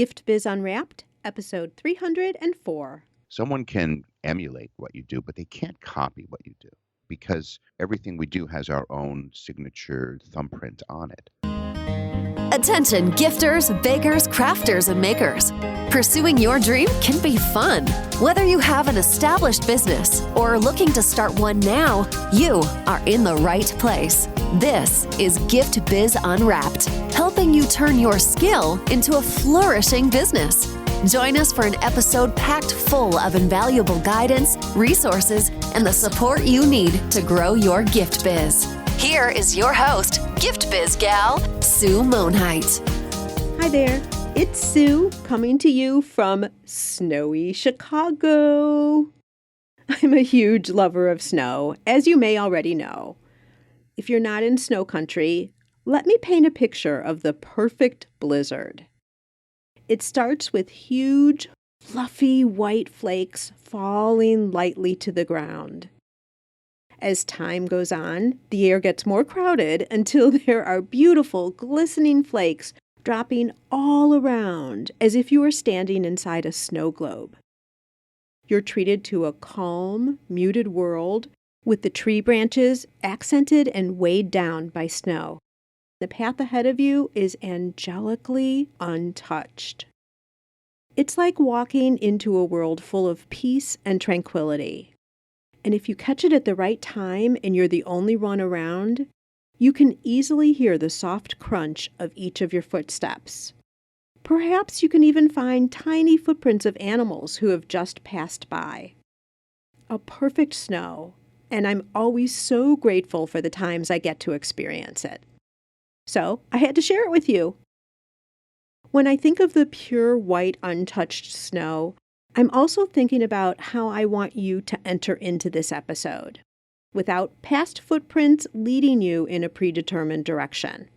Gift Biz Unwrapped, episode 304. Someone can emulate what you do, but they can't copy what you do because everything we do has our own signature thumbprint on it. Attention gifters, bakers, crafters, and makers. Pursuing your dream can be fun. Whether you have an established business or are looking to start one now, you are in the right place. This is Gift Biz Unwrapped, helping you turn your skill into a flourishing business. Join us for an episode packed full of invaluable guidance, resources, and the support you need to grow your gift biz. Here is your host, Gift Biz gal, Sue Monheit. Hi there, it's Sue coming to you from snowy Chicago. I'm a huge lover of snow, as you may already know. If you're not in snow country, let me paint a picture of the perfect blizzard. It starts with huge, fluffy white flakes falling lightly to the ground. As time goes on, the air gets more crowded until there are beautiful, glistening flakes dropping all around as if you were standing inside a snow globe. You're treated to a calm, muted world with the tree branches accented and weighed down by snow. The path ahead of you is angelically untouched. It's like walking into a world full of peace and tranquility. And if you catch it at the right time and you're the only one around, you can easily hear the soft crunch of each of your footsteps. Perhaps you can even find tiny footprints of animals who have just passed by. A perfect snow, and I'm always so grateful for the times I get to experience it. So I had to share it with you. When I think of the pure white untouched snow, I'm also thinking about how I want you to enter into this episode, without past footprints leading you in a predetermined direction.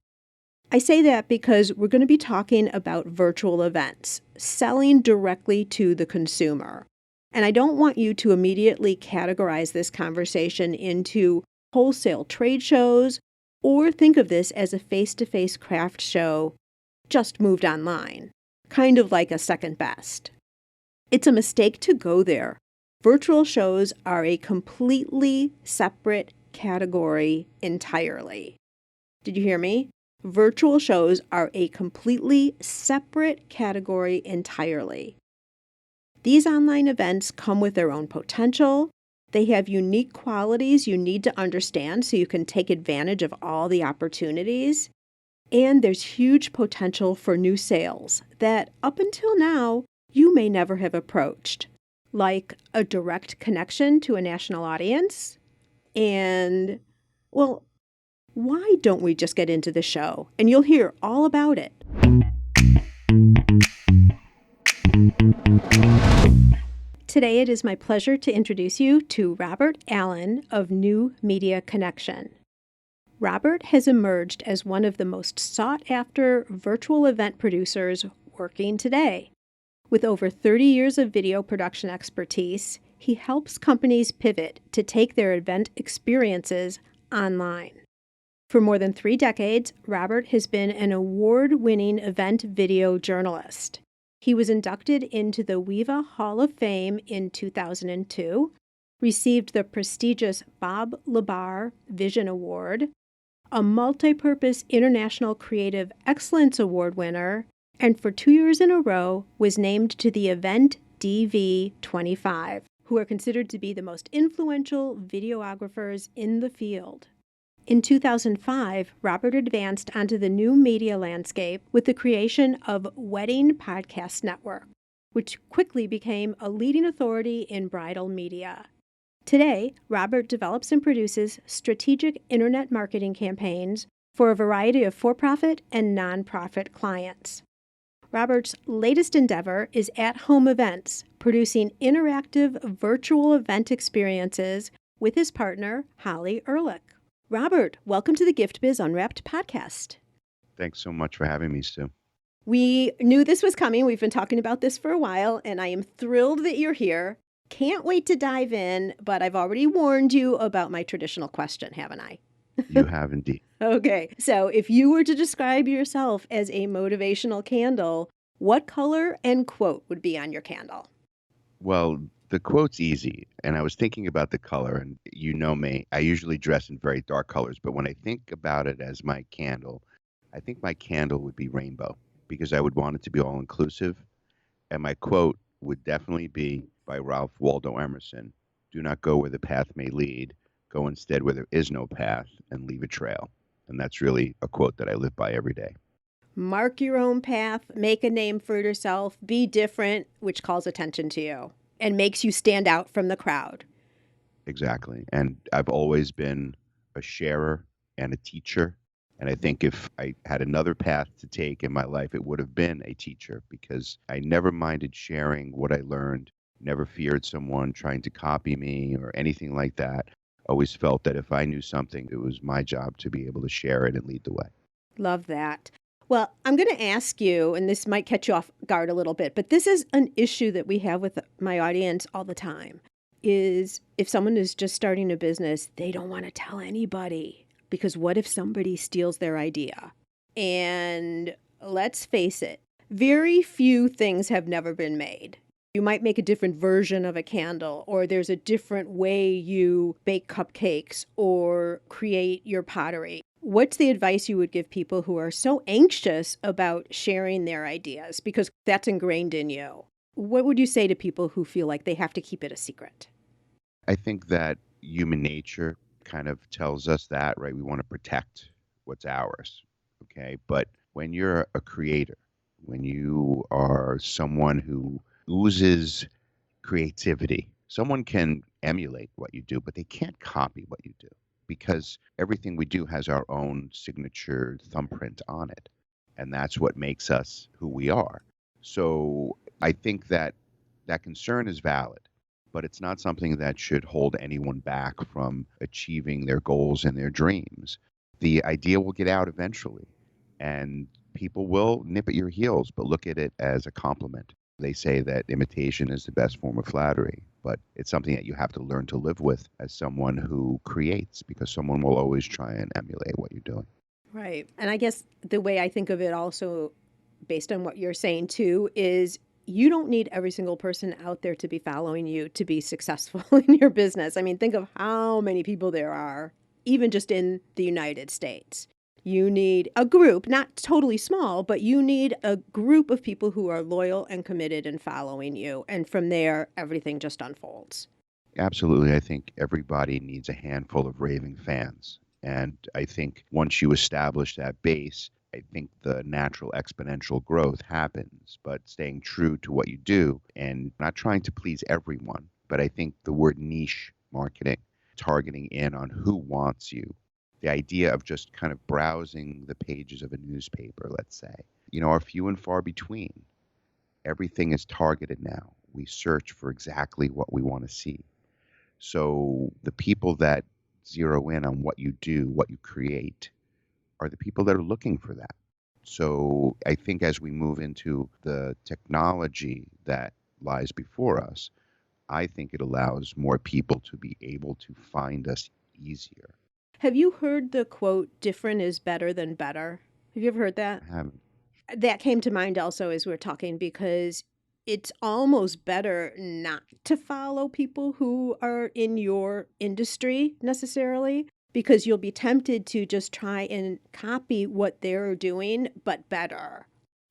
I say that because we're going to be talking about virtual events, selling directly to the consumer. And I don't want you to immediately categorize this conversation into wholesale trade shows or think of this as a face-to-face craft show just moved online, kind of like a second best. It's a mistake to go there. Virtual shows are a completely separate category entirely. Did you hear me? Virtual shows are a completely separate category entirely. These online events come with their own potential. They have unique qualities you need to understand so you can take advantage of all the opportunities. And there's huge potential for new sales that up until now, you may never have approached, like a direct connection to a national audience. And, well, why don't we just get into the show and you'll hear all about it. Today it is my pleasure to introduce you to Robert Allen of New Media Connection. Robert has emerged as one of the most sought-after virtual event producers working today. With over 30 years of video production expertise, he helps companies pivot to take their event experiences online. For more than 3 decades, Robert has been an award-winning event video journalist. He was inducted into the WEVA Hall of Fame in 2002, received the prestigious Bob LeBar Vision Award, a multi-purpose International Creative Excellence Award winner, and for 2 years in a row was named to the Event DV 25, who are considered to be the most influential videographers in the field. In 2005, Robert advanced onto the new media landscape with the creation of Wedding Podcast Network, which quickly became a leading authority in bridal media. Today, Robert develops and produces strategic internet marketing campaigns for a variety of for-profit and nonprofit clients. Robert's latest endeavor is at-home events, producing interactive virtual event experiences with his partner, Holly Ehrlich. Robert, welcome to the Gift Biz Unwrapped podcast. Thanks so much for having me, Sue. We knew this was coming. We've been talking about this for a while, and I am thrilled that you're here. Can't wait to dive in, but I've already warned you about my traditional question, haven't I? You have indeed. Okay, so if you were to describe yourself as a motivational candle, what color and quote would be on your candle? Well, the quote's easy, and I was thinking about the color, and you know me, I usually dress in very dark colors, but when I think about it as my candle, I think my candle would be rainbow because I would want it to be all inclusive. And my quote would definitely be by Ralph Waldo Emerson: "Do not go where the path may lead. Go instead where there is no path and leave a trail." And that's really a quote that I live by every day. Mark your own path, make a name for yourself, be different, which calls attention to you and makes you stand out from the crowd. Exactly. And I've always been a sharer and a teacher. And I think if I had another path to take in my life, it would have been a teacher because I never minded sharing what I learned, never feared someone trying to copy me or anything like that. Always felt that if I knew something, it was my job to be able to share it and lead the way. Love that. Well, I'm going to ask you, and this might catch you off guard a little bit, but this is an issue that we have with my audience all the time, is if someone is just starting a business, they don't want to tell anybody because what if somebody steals their idea? And let's face it, very few things have never been made. You might make a different version of a candle, or there's a different way you bake cupcakes or create your pottery. What's the advice you would give people who are so anxious about sharing their ideas because that's ingrained in you? What would you say to people who feel like they have to keep it a secret? I think that human nature kind of tells us that, right? We want to protect what's ours, okay? But when you're a creator, when you are someone who oozes creativity, someone can emulate what you do, but they can't copy what you do because everything we do has our own signature thumbprint on it. And that's what makes us who we are. So I think that that concern is valid, but it's not something that should hold anyone back from achieving their goals and their dreams. The idea will get out eventually, and people will nip at your heels, but look at it as a compliment. They say that imitation is the best form of flattery, but it's something that you have to learn to live with as someone who creates because someone will always try and emulate what you're doing. Right. And I guess the way I think of it also, based on what you're saying too, is you don't need every single person out there to be following you to be successful in your business. I mean, think of how many people there are, even just in the United States. You need a group, not totally small, but you need a group of people who are loyal and committed and following you. And from there, everything just unfolds. Absolutely. I think everybody needs a handful of raving fans. And I think once you establish that base, I think the natural exponential growth happens. But staying true to what you do and not trying to please everyone. But I think the word niche marketing, targeting in on who wants you, the idea of just kind of browsing the pages of a newspaper, let's say, are few and far between. Everything is targeted now. We search for exactly what we want to see. So the people that zero in on what you do, what you create, are the people that are looking for that. So I think as we move into the technology that lies before us, I think it allows more people to be able to find us easier. Have you heard the quote, different is better than better? Have you ever heard that? I haven't. That came to mind also as we were talking because it's almost better not to follow people who are in your industry necessarily because you'll be tempted to just try and copy what they're doing, but better.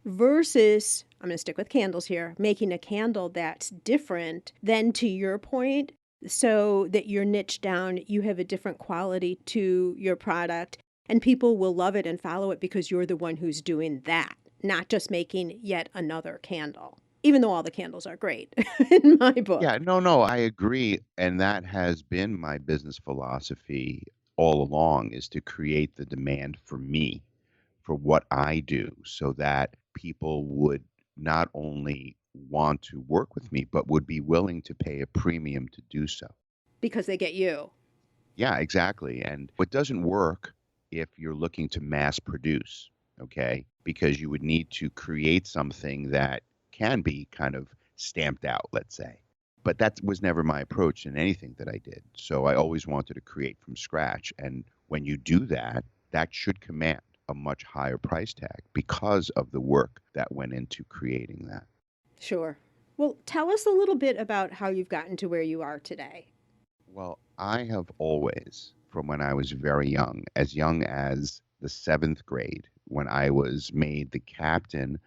Versus, I'm going to stick with candles here, making a candle that's different than to your point so that you're niched down, you have a different quality to your product, and people will love it and follow it because you're the one who's doing that, not just making yet another candle, even though all the candles are great in my book. Yeah, no, I agree. And that has been my business philosophy all along is to create the demand for me, for what I do, so that people would not only want to work with me, but would be willing to pay a premium to do so. Because they get you. Yeah, exactly. And it doesn't work if you're looking to mass produce, okay? Because you would need to create something that can be kind of stamped out, let's say. But that was never my approach in anything that I did. So I always wanted to create from scratch. And when you do that, that should command. a much higher price tag because of the work that went into creating that. Sure. Well, tell us a little bit about how you've gotten to where you are today. Well, I have always, from when I was very young as the seventh grade, when I was made the captain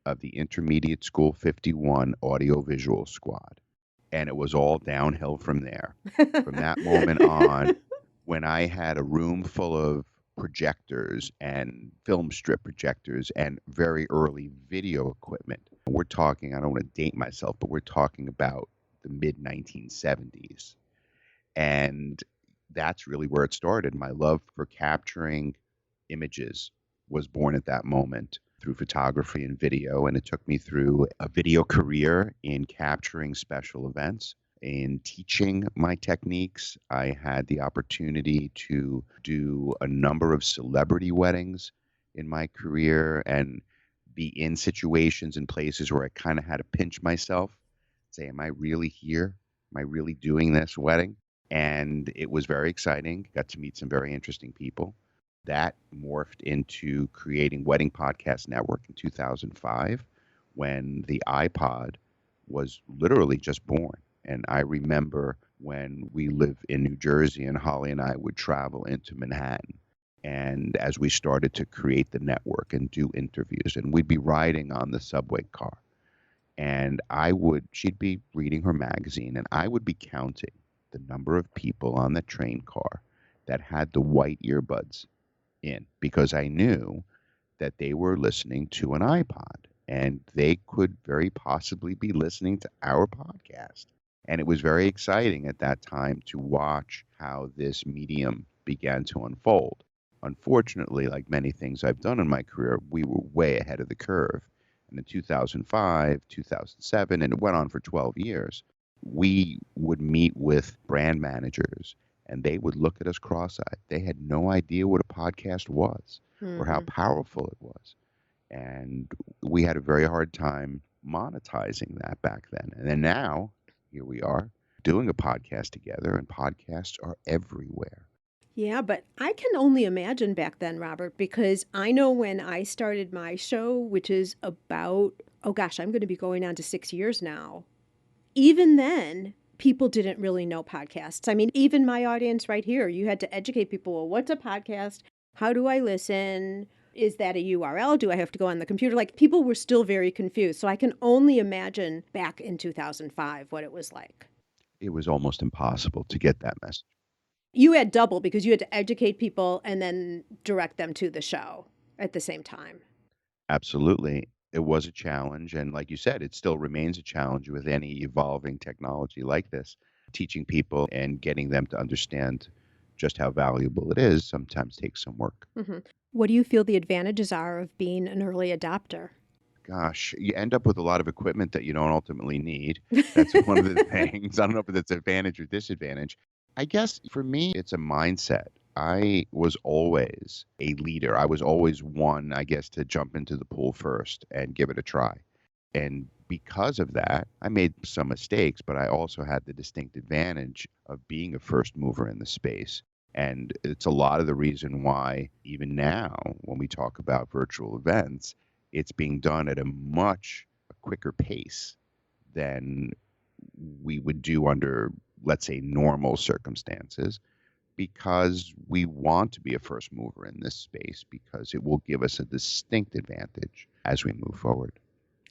of the Intermediate School 51 Audiovisual Squad. And it was all downhill from there. From that moment on, when I had a room full of projectors and film strip projectors and very early video equipment. We're talking, I don't want to date myself, but we're talking about the mid 1970s. And that's really where it started. My love for capturing images was born at that moment through photography and video. And it took me through a video career in capturing special events, in teaching my techniques. I had the opportunity to do a number of celebrity weddings in my career and be in situations and places where I kind of had to pinch myself, say, am I really here? Am I really doing this wedding? And it was very exciting. Got to meet some very interesting people. That morphed into creating Wedding Podcast Network in 2005 when the iPod was literally just born. And I remember when we lived in New Jersey and Holly and I would travel into Manhattan. And as we started to create the network and do interviews, and we'd be riding on the subway car. And she'd be reading her magazine, and I would be counting the number of people on the train car that had the white earbuds in, because I knew that they were listening to an iPod and they could very possibly be listening to our podcast. And it was very exciting at that time to watch how this medium began to unfold. Unfortunately, like many things I've done in my career, we were way ahead of the curve. And in 2005, 2007, and it went on for 12 years, we would meet with brand managers and they would look at us cross-eyed. They had no idea what a podcast was or how powerful it was. And we had a very hard time monetizing that back then. And then now, here we are doing a podcast together, and podcasts are everywhere. Yeah, but I can only imagine back then, Robert, because I know when I started my show, which is about, oh gosh, I'm going to be going on to 6 years now. Even then, people didn't really know podcasts. I mean, even my audience right here, you had to educate people. Well, what's a podcast? How do I listen? Is that a URL? Do I have to go on the computer? Like, people were still very confused. So I can only imagine back in 2005 what it was like. It was almost impossible to get that message. You had double because you had to educate people and then direct them to the show at the same time. Absolutely. It was a challenge. And like you said, it still remains a challenge with any evolving technology like this. Teaching people and getting them to understand just how valuable it is sometimes takes some work. What do you feel the advantages are of being an early adopter? Gosh, you end up with a lot of equipment that you don't ultimately need. That's one of the things. I don't know if it's advantage or disadvantage. I guess for me, it's a mindset. I was always a leader. I was always one, I guess, to jump into the pool first and give it a try. And because of that, I made some mistakes, but I also had the distinct advantage of being a first mover in the space. And it's a lot of the reason why, even now, when we talk about virtual events, it's being done at a much quicker pace than we would do under, let's say, normal circumstances, because we want to be a first mover in this space because it will give us a distinct advantage as we move forward.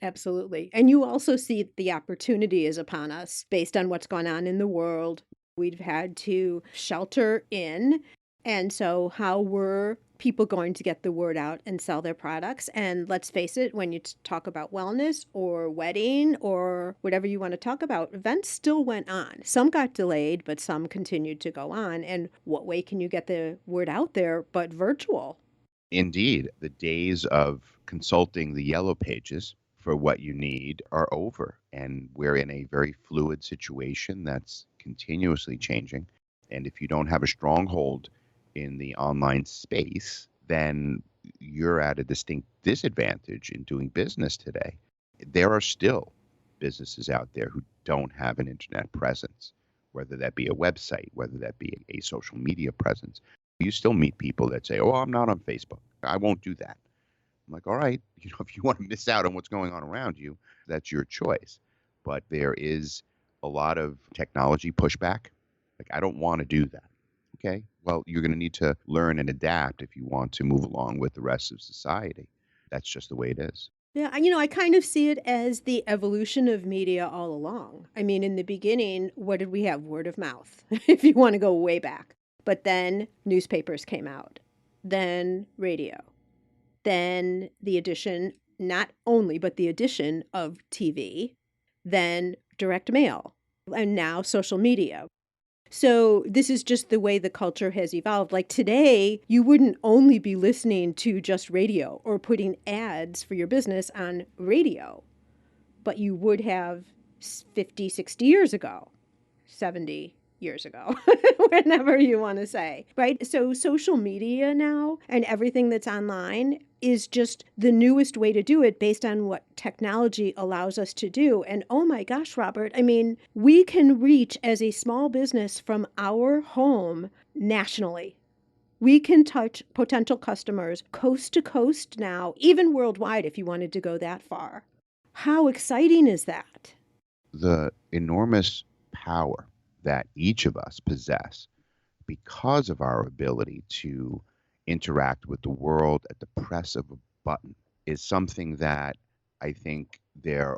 Absolutely. And you also see the opportunity is upon us based on what's going on in the world. We've had to shelter in. And so how were people going to get the word out and sell their products? And let's face it, when you talk about wellness or wedding or whatever you want to talk about, events still went on. Some got delayed, but some continued to go on. And what way can you get the word out there but virtual? Indeed, the days of consulting the yellow pages for what you need are over. And we're in a very fluid situation that's continuously changing. And if you don't have a stronghold in the online space, then you're at a distinct disadvantage in doing business today. There are still businesses out there who don't have an internet presence, whether that be a website, whether that be a social media presence. You still meet people that say, oh, I'm not on Facebook. I won't do that. I'm like, all right, if you want to miss out on what's going on around you, that's your choice. But there is a lot of technology pushback. Like, I don't want to do that. Okay, well, you're going to need to learn and adapt if you want to move along with the rest of society. That's just the way it is. Yeah, I kind of see it as the evolution of media all along. I mean, in the beginning, what did we have? Word of mouth, if you want to go way back. But then newspapers came out, then radio, then the addition, not only, but the addition of TV, then direct mail, and now social media. So this is just the way the culture has evolved. Like today, you wouldn't only be listening to just radio or putting ads for your business on radio, but you would have 50, 60 years ago, 70 years ago, whenever you want to say, right? So social media now and everything that's online is just the newest way to do it based on what technology allows us to do. And oh my gosh, Robert, I mean, we can reach as a small business from our home nationally. We can touch potential customers coast to coast now, even worldwide if you wanted to go that far. How exciting is that? The enormous power that each of us possess because of our ability to interact with the world at the press of a button is something that I think there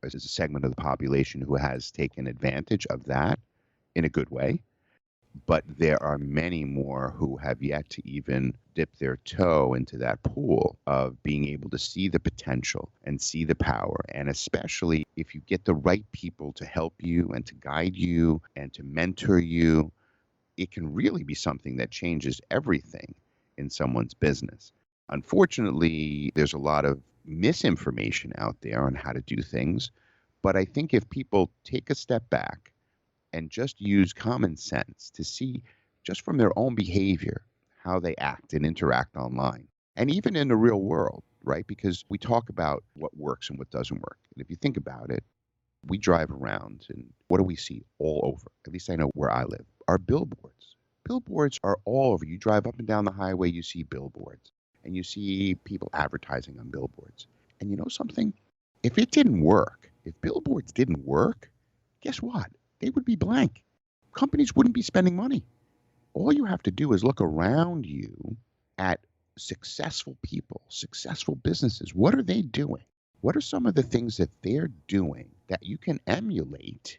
is a segment of the population who has taken advantage of that in a good way. But there are many more who have yet to even dip their toe into that pool of being able to see the potential and see the power. And especially if you get the right people to help you and to guide you and to mentor you, it can really be something that changes everything in someone's business. Unfortunately, there's a lot of misinformation out there on how to do things. But I think if people take a step back and just use common sense to see just from their own behavior how they act and interact online and even in the real world, right? Because we talk about what works and what doesn't work. And if you think about it, we drive around and what do we see all over? At least I know where I live. Are billboards. Billboards are all over. You drive up and down the highway, you see billboards and you see people advertising on billboards. And you know something? If it didn't work, if billboards didn't work, guess what? They would be blank. Companies wouldn't be spending money. All you have to do is look around you at successful people, successful businesses. What are they doing? What are some of the things that they're doing that you can emulate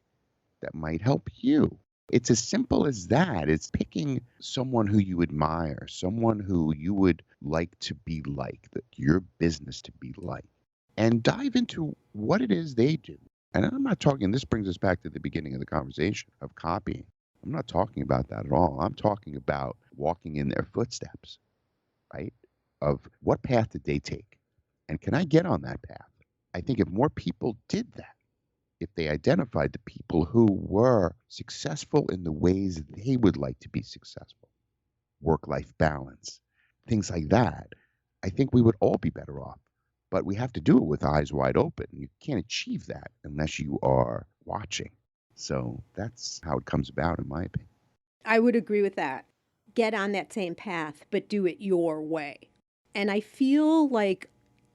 that might help you? It's as simple as that. It's picking someone who you admire, someone who you would like to be like, your business to be like, and dive into what it is they do. And I'm not talking, this brings us back to the beginning of the conversation of copying. I'm not talking about that at all. I'm talking about walking in their footsteps, right? Of what path did they take? And can I get on that path? I think if more people did that, if they identified the people who were successful in the ways they would like to be successful, work-life balance, things like that, I think we would all be better off. But we have to do it with eyes wide open. You can't achieve that unless you are watching. So that's how it comes about, in my opinion. I would agree with that. Get on that same path, but do it your way. And I feel like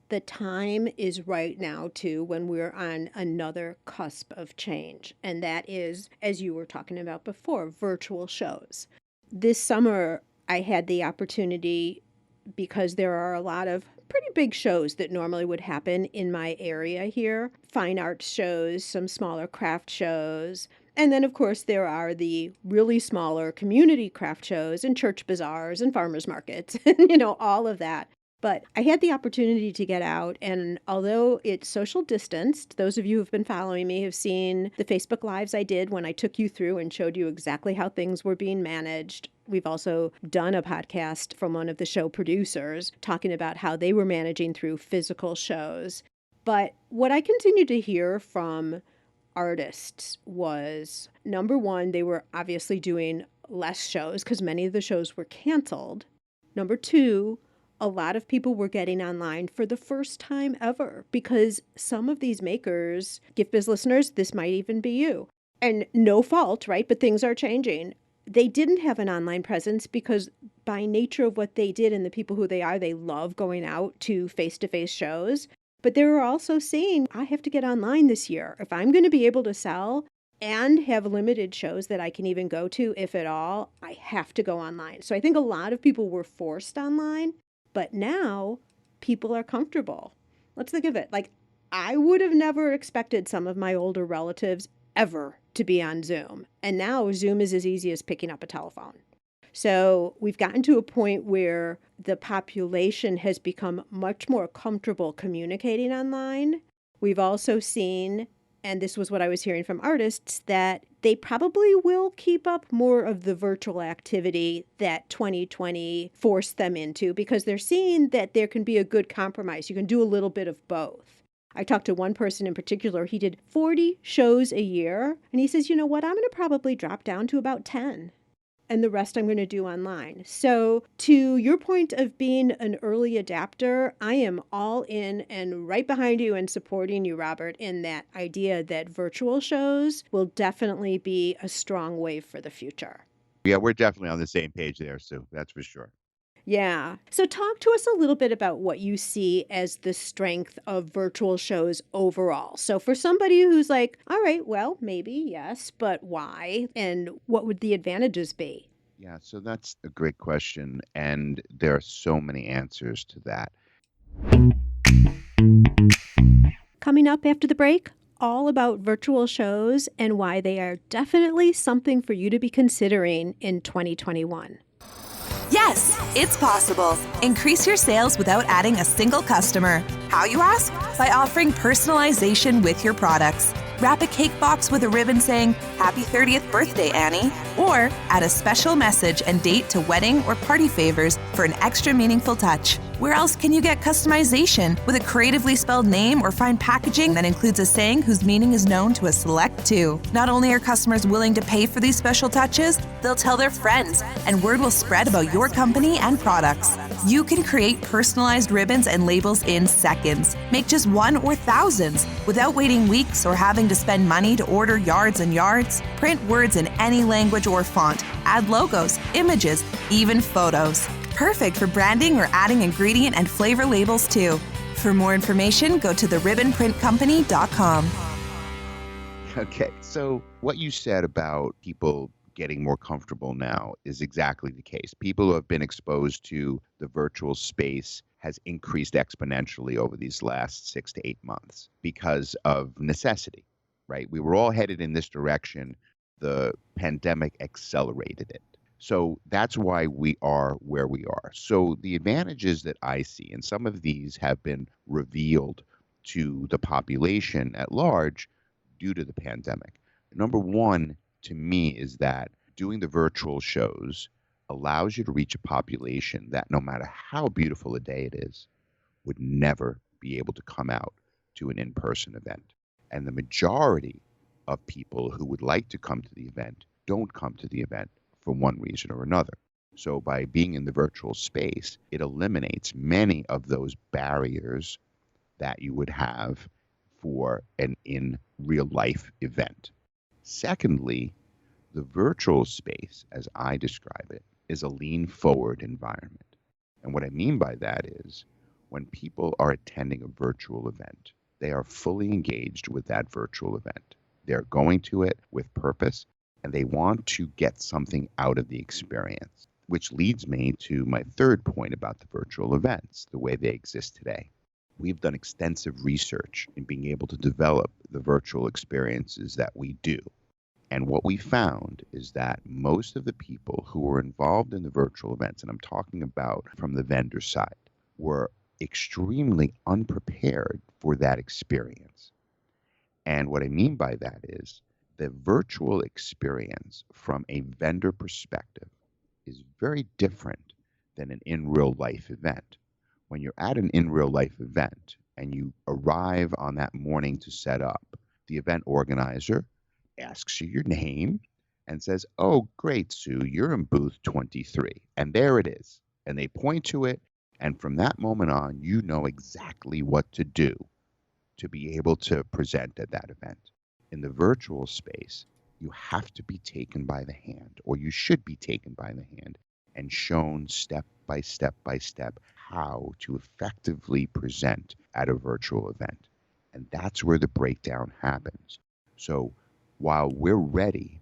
the time is right now, too, when we're on another cusp of change. And that is, as you were talking about before, virtual shows. This summer, I had the opportunity, because there are a lot of pretty big shows that normally would happen in my area here. Fine arts shows, some smaller craft shows. And then, of course, there are the really smaller community craft shows and church bazaars and farmers markets and, all of that. But I had the opportunity to get out, and although it's social distanced, those of you who've been following me have seen the Facebook Lives I did when I took you through and showed you exactly how things were being managed. We've also done a podcast from one of the show producers talking about how they were managing through physical shows. But what I continued to hear from artists was, number one, they were obviously doing less shows because many of the shows were canceled. Number two, a lot of people were getting online for the first time ever because some of these makers, Gift Biz listeners, this might even be you. And no fault, right? But things are changing. they didn't have an online presence because by nature of what they did and the people who they are, they love going out to face-to-face shows. But they were also saying, I have to get online this year. If I'm going to be able to sell and have limited shows that I can even go to, if at all, I have to go online. So I think a lot of people were forced online, but now people are comfortable. Let's think of it. Like, I would have never expected some of my older relatives ever to be on Zoom. And now Zoom is as easy as picking up a telephone. So we've gotten to a point where the population has become much more comfortable communicating online. We've also seen, and this was what I was hearing from artists, that they probably will keep up more of the virtual activity that 2020 forced them into because they're seeing that there can be a good compromise. You can do a little bit of both. I talked to one person in particular. He did 40 shows a year. And he says, you know what, I'm going to probably drop down to about 10. And the rest I'm going to do online. So to your point of being an early adapter, I am all in and right behind you and supporting you, Robert, in that idea that virtual shows will definitely be a strong wave for the future. Yeah, we're definitely on the same page there, Sue. That's for sure. Yeah. So talk to us a little bit about what you see as the strength of virtual shows overall. So for somebody who's like, all right, well, maybe, yes, but why? And what would the advantages be? Yeah, so that's a great question. And there are so many answers to that. Coming up after the break, all about virtual shows and why they are definitely something for you to be considering in 2021. Yes, it's possible. Increase your sales without adding a single customer. How, you ask? By offering personalization with your products. Wrap a cake box with a ribbon saying, "Happy 30th birthday, Annie." Or add a special message and date to wedding or party favors for an extra meaningful touch. Where else can you get customization with a creatively spelled name or fine packaging that includes a saying whose meaning is known to a select few? Not only are customers willing to pay for these special touches, they'll tell their friends, and word will spread about your company and products. You can create personalized ribbons and labels in seconds. Make just one or thousands without waiting weeks or having to spend money to order yards and yards. Print words in any language or font. Add logos, images, even photos. Perfect for branding or adding ingredient and flavor labels too. For more information, go to theribbonprintcompany.com. Okay, so what you said about people getting more comfortable now is exactly the case. People who have been exposed to the virtual space has increased exponentially over these last 6 to 8 months because of necessity, right? We were all headed in this direction. The pandemic accelerated it. So that's why we are where we are. So the advantages that I see, and some of these have been revealed to the population at large due to the pandemic. Number one, to me, is that doing the virtual shows allows you to reach a population that no matter how beautiful a day it is, would never be able to come out to an in-person event. And the majority of people who would like to come to the event don't come to the event for one reason or another. So by being in the virtual space, it eliminates many of those barriers that you would have for an in real life event. Secondly, the virtual space, as I describe it, is a lean forward environment. And what I mean by that is when people are attending a virtual event, they are fully engaged with that virtual event. They're going to it with purpose, and they want to get something out of the experience, which leads me to my third point about the virtual events, the way they exist today. We've done extensive research in being able to develop the virtual experiences that we do. And what we found is that most of the people who were involved in the virtual events, and I'm talking about from the vendor side, were extremely unprepared for that experience. And what I mean by that is the virtual experience from a vendor perspective is very different than an in real life event. When you're at an in real life event and you arrive on that morning to set up, the event organizer asks you your name and says, "Oh, great, Sue, you're in booth 23." And there it is. And they point to it. And from that moment on, you know exactly what to do to be able to present at that event. In the virtual space, You have to be taken by the hand, or you should be taken by the hand and shown step by step by step how to effectively present at a virtual event. And that's where the breakdown happens. So while we're ready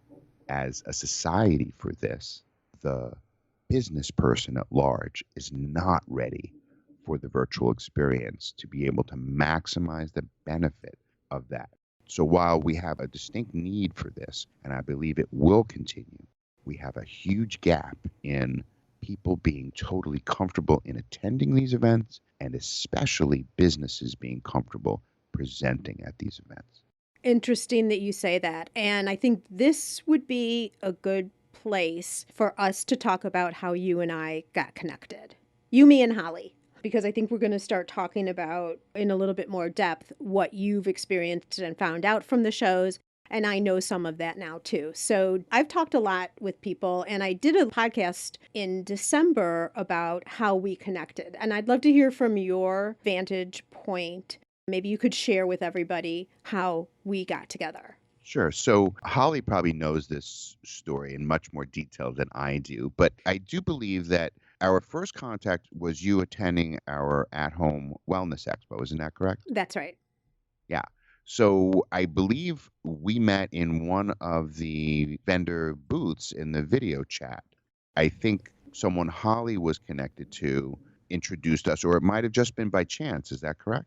as a society for this, the business person at large is not ready for the virtual experience to be able to maximize the benefit of that. So while we have a distinct need for this, and I believe it will continue, we have a huge gap in people being totally comfortable in attending these events, and especially businesses being comfortable presenting at these events. Interesting that you say that. And I think this would be a good place for us to talk about how you and I got connected. You, me, and Holly. Because I think we're going to start talking about in a little bit more depth what you've experienced and found out from the shows. And I know some of that now too. So I've talked a lot with people, and I did a podcast in December about how we connected. And I'd love to hear from your vantage point. Maybe you could share with everybody how we got together. Sure. So Holly probably knows this story in much more detail than I do, but I do believe that our first contact was you attending our at-home wellness expo. Isn't that correct? That's right. Yeah. So I believe we met in one of the vendor booths in the video chat. I think someone Holly was connected to introduced us, or it might have just been by chance. Is that correct?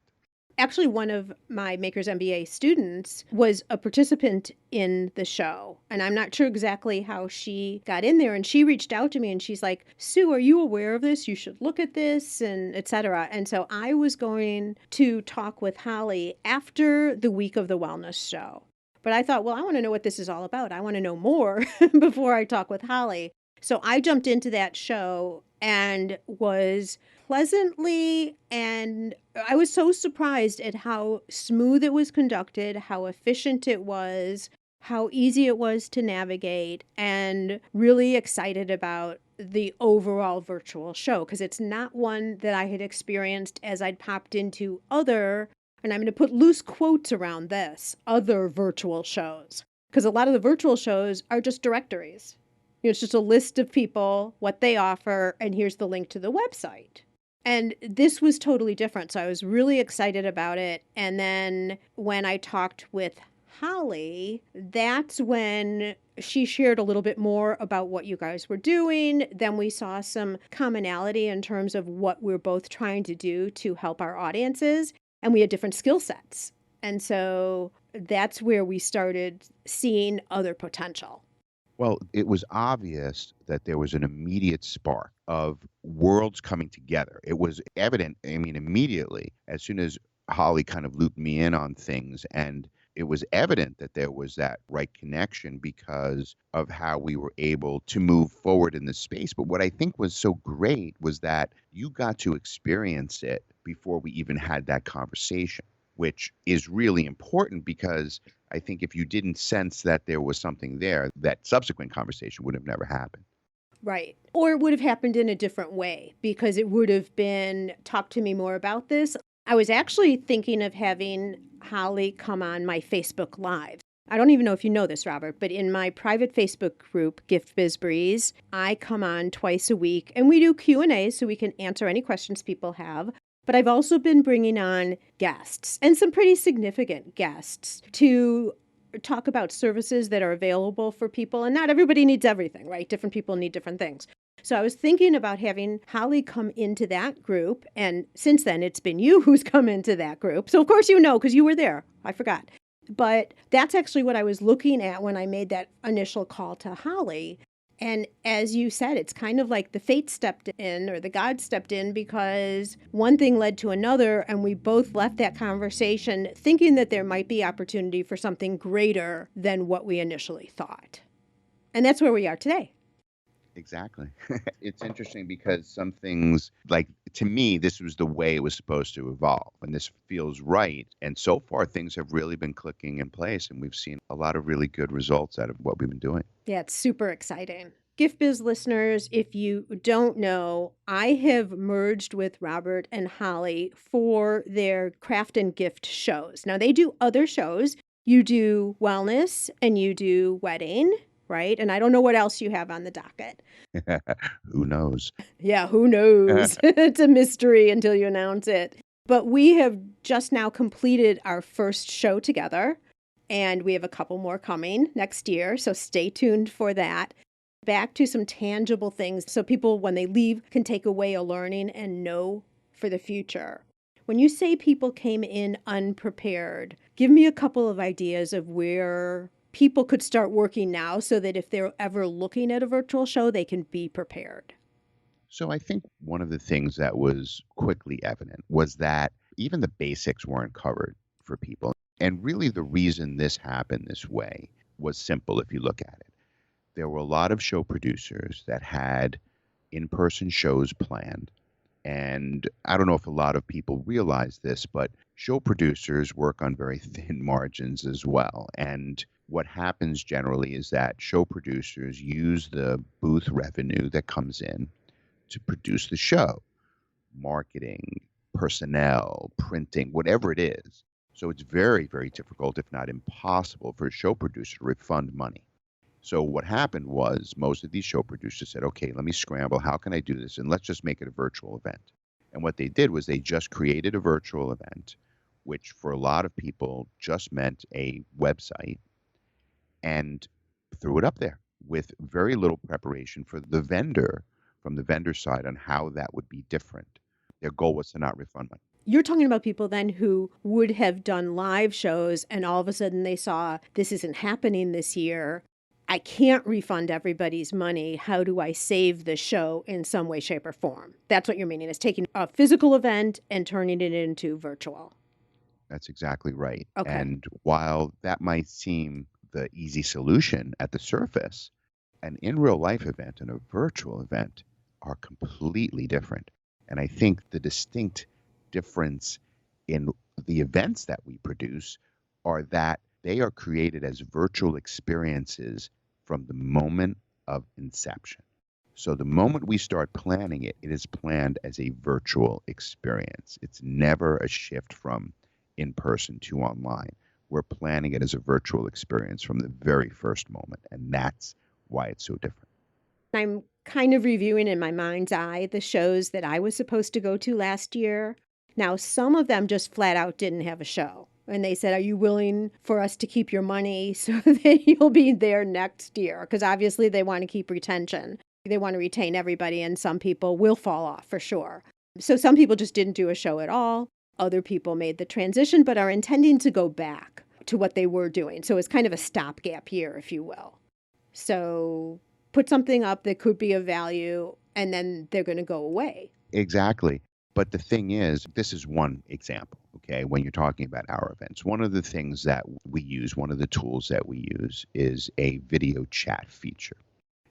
Actually, one of my Makers MBA students was a participant in the show. And I'm not sure exactly how she got in there. And she reached out to me and she's like, Sue, are you aware of this? You should look at this, and et cetera. And so I was going to talk with Holly after the week of the wellness show. But I thought, well, I want to know what this is all about. I want to know more before I talk with Holly. So I jumped into that show and was pleasantly, and I was so surprised at how smooth it was conducted, how efficient it was, how easy it was to navigate, and really excited about the overall virtual show because it's not one that I had experienced as I'd popped into other, and I'm going to put loose quotes around this, other virtual shows. Because a lot of the virtual shows are just directories. It's just a list of people, what they offer, and here's the link to the website. And this was totally different. So I was really excited about it. And then when I talked with Holly, that's when she shared a little bit more about what you guys were doing. Then we saw some commonality in terms of what we're both trying to do to help our audiences. And we had different skill sets. And so that's where we started seeing other potential. Well, it was obvious that there was an immediate spark of worlds coming together. It was evident, immediately, as soon as Holly kind of looped me in on things, and it was evident that there was that right connection because of how we were able to move forward in the space. But what I think was so great was that you got to experience it before we even had that conversation, which is really important because I think if you didn't sense that there was something there, that subsequent conversation would have never happened. Right. Or it would have happened in a different way because it would have been, talk to me more about this. I was actually thinking of having Holly come on my Facebook Live. I don't even know if you know this, Robert, but in my private Facebook group, Gift Biz Breeze, I come on twice a week and we do Q&A so we can answer any questions people have. But I've also been bringing on guests, and some pretty significant guests, to talk about services that are available for people. And not everybody needs everything, right? Different people need different things. So I was thinking about having Holly come into that group. And since then, it's been you who's come into that group. So of course you know, because you were there. I forgot. But that's actually what I was looking at when I made that initial call to Holly. And as you said, it's kind of like the fate stepped in or the God stepped in because one thing led to another. And we both left that conversation thinking that there might be opportunity for something greater than what we initially thought. And that's where we are today. Exactly. It's interesting because some things, like, to me, this was the way it was supposed to evolve, and this feels right. And so far, things have really been clicking in place, and we've seen a lot of really good results out of what we've been doing. Yeah, it's super exciting. Gift Biz listeners, if you don't know, I have merged with Robert and Holly for their craft and gift shows. Now, they do other shows. You do wellness and you do wedding, right? And I don't know what else you have on the docket. Who knows? Yeah, who knows? It's a mystery until you announce it. But we have just now completed our first show together, and we have a couple more coming next year, so stay tuned for that. Back to some tangible things so people, when they leave, can take away a learning and know for the future. When you say people came in unprepared, give me a couple of ideas of where people could start working now so that if they're ever looking at a virtual show, they can be prepared. So I think one of the things that was quickly evident was that even the basics weren't covered for people. And really the reason this happened this way was simple if you look at it. There were a lot of show producers that had in-person shows planned. And I don't know if a lot of people realize this, but show producers work on very thin margins as well. And what happens generally is that show producers use the booth revenue that comes in to produce the show, marketing, personnel, printing, whatever it is. So it's very, very difficult, if not impossible, for a show producer to refund money. So what happened was most of these show producers said, okay, let me scramble. How can I do this? And let's just make it a virtual event. And what they did was they just created a virtual event, which for a lot of people just meant a website, and threw it up there with very little preparation for the vendor from the vendor side on how that would be different. Their goal was to not refund money. You're talking about people then who would have done live shows and all of a sudden they saw this isn't happening this year. I can't refund everybody's money. How do I save the show in some way, shape, or form? That's what you're meaning, is taking a physical event and turning it into virtual. That's exactly right. Okay. And while that might seem the easy solution at the surface, an in real life event and a virtual event are completely different. And I think the distinct difference in the events that we produce are that they are created as virtual experiences from the moment of inception. So the moment we start planning it, it is planned as a virtual experience. It's never a shift from in person to online. We're planning it as a virtual experience from the very first moment, and that's why it's so different. I'm kind of reviewing in my mind's eye the shows that I was supposed to go to last year. Now, some of them just flat out didn't have a show. And they said, are you willing for us to keep your money so that you'll be there next year? Because obviously they want to keep retention. They want to retain everybody, and some people will fall off for sure. So some people just didn't do a show at all. Other people made the transition, but are intending to go back to what they were doing. So it's kind of a stopgap year, if you will. So put something up that could be of value, and then they're going to go away. Exactly. But the thing is, this is one example, okay, when you're talking about our events. One of the things that we use, one of the tools that we use is a video chat feature.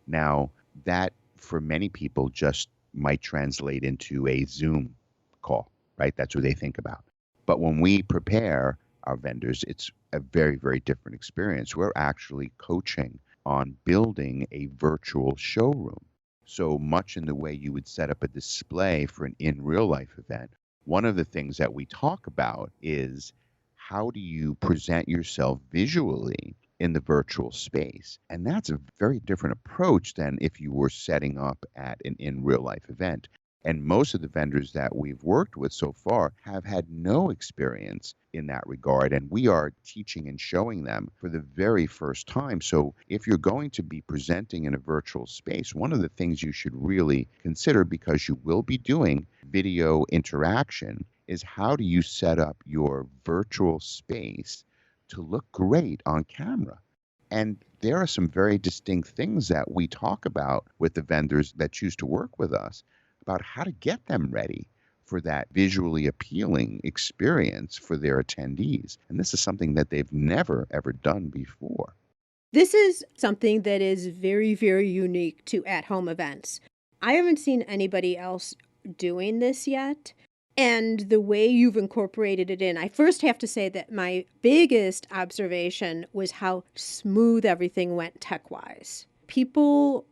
Now, that for many people just might translate into a Zoom call, right? That's what they think about. But when we prepare our vendors, it's a very, very different experience. We're actually coaching on building a virtual showroom. So much in the way you would set up a display for an in real life event, one of the things that we talk about is how do you present yourself visually in the virtual space? And that's a very different approach than if you were setting up at an in real life event. And most of the vendors that we've worked with so far have had no experience in that regard. And we are teaching and showing them for the very first time. So if you're going to be presenting in a virtual space, one of the things you should really consider, because you will be doing video interaction, is how do you set up your virtual space to look great on camera? And there are some very distinct things that we talk about with the vendors that choose to work with us about how to get them ready for that visually appealing experience for their attendees. And this is something that they've never, ever done before. This is something that is very, very unique to at-home events. I haven't seen anybody else doing this yet. And the way you've incorporated it in, I first have to say that my biggest observation was how smooth everything went tech-wise. People,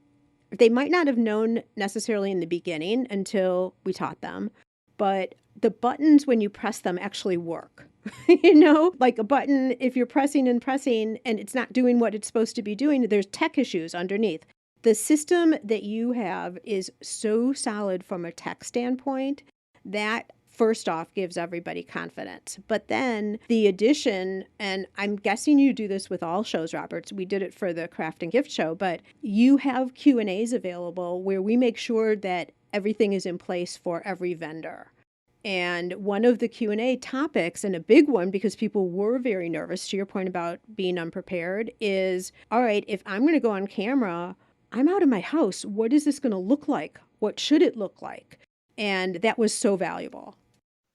they might not have known necessarily in the beginning until we taught them, but the buttons, when you press them, actually work. You know, like a button, if you're pressing and pressing and it's not doing what it's supposed to be doing, there's tech issues underneath. The system that you have is so solid from a tech standpoint that first off gives everybody confidence. But then the addition, and I'm guessing you do this with all shows, Roberts. We did it for the craft and gift show, but you have Q&As available where we make sure that everything is in place for every vendor. And one of the Q&A topics, and a big one because people were very nervous, to your point about being unprepared, is, all right, if I'm going to go on camera, I'm out of my house. What is this going to look like? What should it look like? And that was so valuable.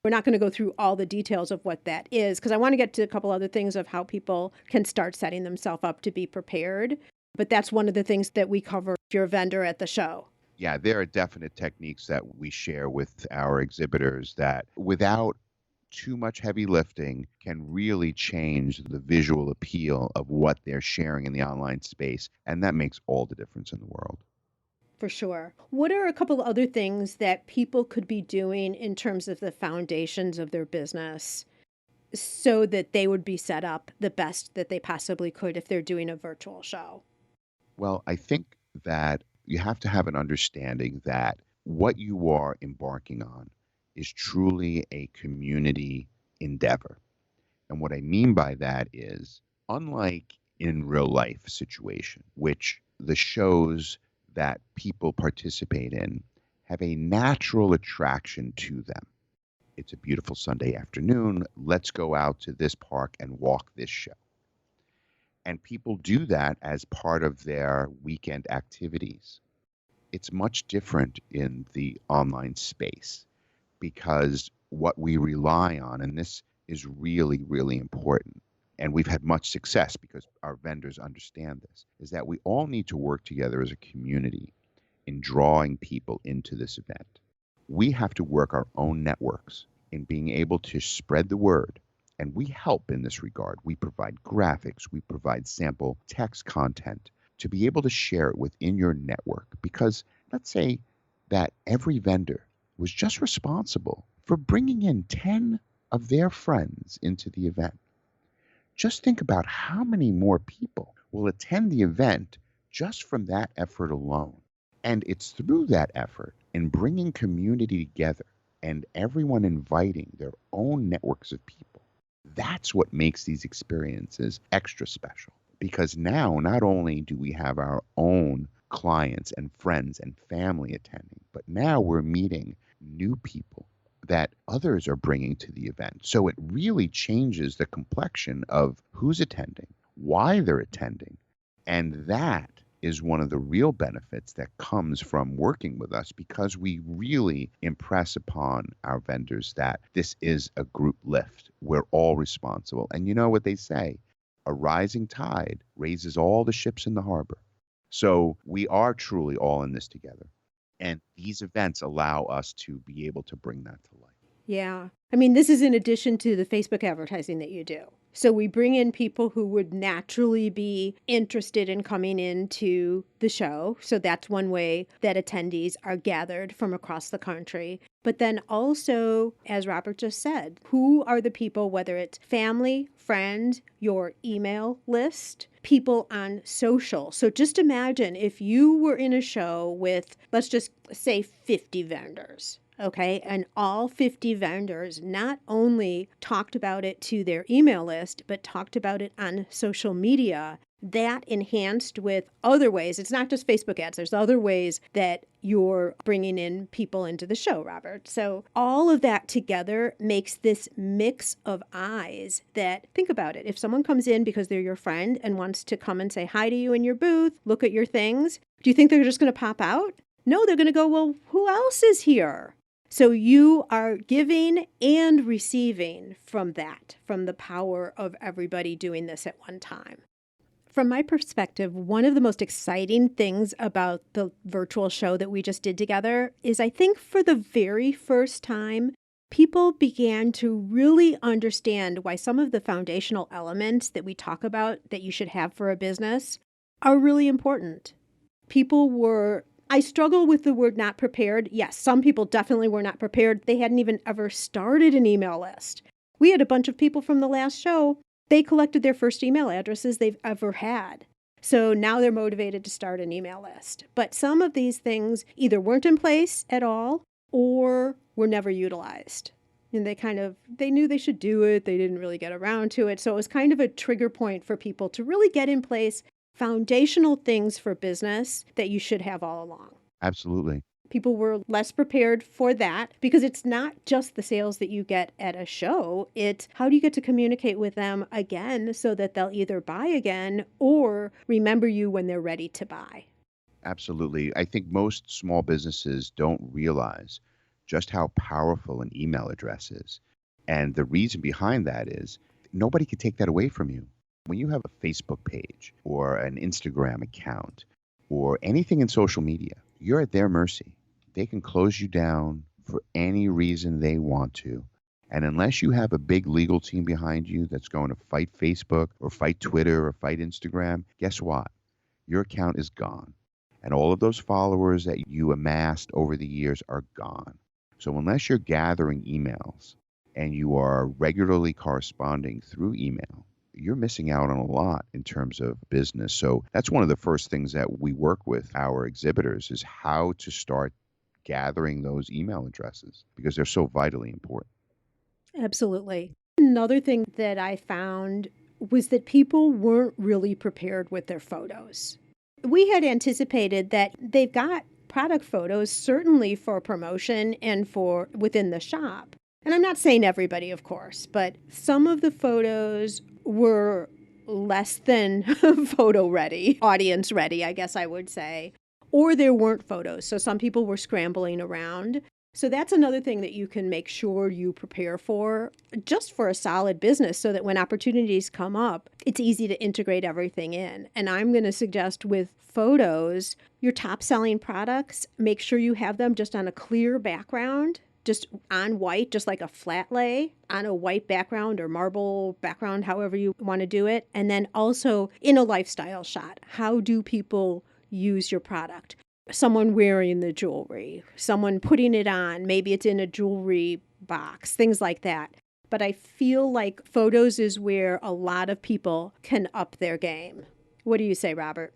We're not going to go through all the details of what that is because I want to get to a couple other things of how people can start setting themselves up to be prepared. But that's one of the things that we cover if you're a vendor at the show. Yeah, there are definite techniques that we share with our exhibitors that without too much heavy lifting can really change the visual appeal of what they're sharing in the online space. And that makes all the difference in the world. For sure. What are a couple of other things that people could be doing in terms of the foundations of their business so that they would be set up the best that they possibly could if they're doing a virtual show? Well, I think that you have to have an understanding that what you are embarking on is truly a community endeavor. And what I mean by that is, unlike in real life situation, which the shows that people participate in have a natural attraction to them. It's a beautiful Sunday afternoon. Let's go out to this park and walk this show. And people do that as part of their weekend activities. It's much different in the online space because what we rely on, and this is really, really important, and we've had much success because our vendors understand this, is that we all need to work together as a community in drawing people into this event. We have to work our own networks in being able to spread the word. And we help in this regard. We provide graphics, we provide sample text content to be able to share it within your network. Because let's say that every vendor was just responsible for bringing in 10 of their friends into the event. Just think about how many more people will attend the event just from that effort alone. And it's through that effort in bringing community together and everyone inviting their own networks of people. That's what makes these experiences extra special. Because now, not only do we have our own clients and friends and family attending, but now we're meeting new people that others are bringing to the event. So it really changes the complexion of who's attending, why they're attending. And that is one of the real benefits that comes from working with us because we really impress upon our vendors that this is a group lift. We're all responsible. And you know what they say, a rising tide raises all the ships in the harbor. So we are truly all in this together. And these events allow us to be able to bring that to life. Yeah. I mean, this is in addition to the Facebook advertising that you do. So we bring in people who would naturally be interested in coming into the show. So that's one way that attendees are gathered from across the country. But then also, as Robert just said, who are the people, whether it's family, friend, your email list, people on social. So just imagine if you were in a show with, let's just say 50 vendors. Okay, and all 50 vendors not only talked about it to their email list, but talked about it on social media. That enhanced with other ways. It's not just Facebook ads. There's other ways that you're bringing in people into the show, Robert. So all of that together makes this mix of eyes that, think about it. If someone comes in because they're your friend and wants to come and say hi to you in your booth, look at your things, do you think they're just going to pop out? No, they're going to go, well, who else is here? So you are giving and receiving from that, from the power of everybody doing this at one time. From my perspective, one of the most exciting things about the virtual show that we just did together is I think for the very first time, people began to really understand why some of the foundational elements that we talk about that you should have for a business are really important. People were I struggle with the word not prepared. Yes, some people definitely were not prepared. They hadn't even ever started an email list. We had a bunch of people from the last show. They collected their first email addresses they've ever had. So now they're motivated to start an email list. But some of these things either weren't in place at all or were never utilized. And they knew they should do it. They didn't really get around to it. So it was kind of a trigger point for people to really get in place foundational things for business that you should have all along. Absolutely. People were less prepared for that because it's not just the sales that you get at a show. It's how do you get to communicate with them again so that they'll either buy again or remember you when they're ready to buy. Absolutely. I think most small businesses don't realize just how powerful an email address is. And the reason behind that is nobody can take that away from you. When you have a Facebook page or an Instagram account or anything in social media, you're at their mercy. They can close you down for any reason they want to. And unless you have a big legal team behind you that's going to fight Facebook or fight Twitter or fight Instagram, guess what? Your account is gone. And all of those followers that you amassed over the years are gone. So unless you're gathering emails and you are regularly corresponding through email, you're missing out on a lot in terms of business. So that's one of the first things that we work with our exhibitors is how to start gathering those email addresses because they're so vitally important. Absolutely. Another thing that I found was that people weren't really prepared with their photos. We had anticipated that they've got product photos certainly for promotion and for within the shop. And I'm not saying everybody, of course, but some of the photos were less than photo ready, audience ready, I guess I would say, or there weren't photos. So some people were scrambling around. So that's another thing that you can make sure you prepare for just for a solid business so that when opportunities come up, it's easy to integrate everything in. And I'm going to suggest with photos, your top selling products, make sure you have them just on a clear background, just on white, just like a flat lay on a white background or marble background, however you want to do it. And then also in a lifestyle shot, how do people use your product? Someone wearing the jewelry, someone putting it on, maybe it's in a jewelry box, things like that. But I feel like photos is where a lot of people can up their game. What do you say, Robert?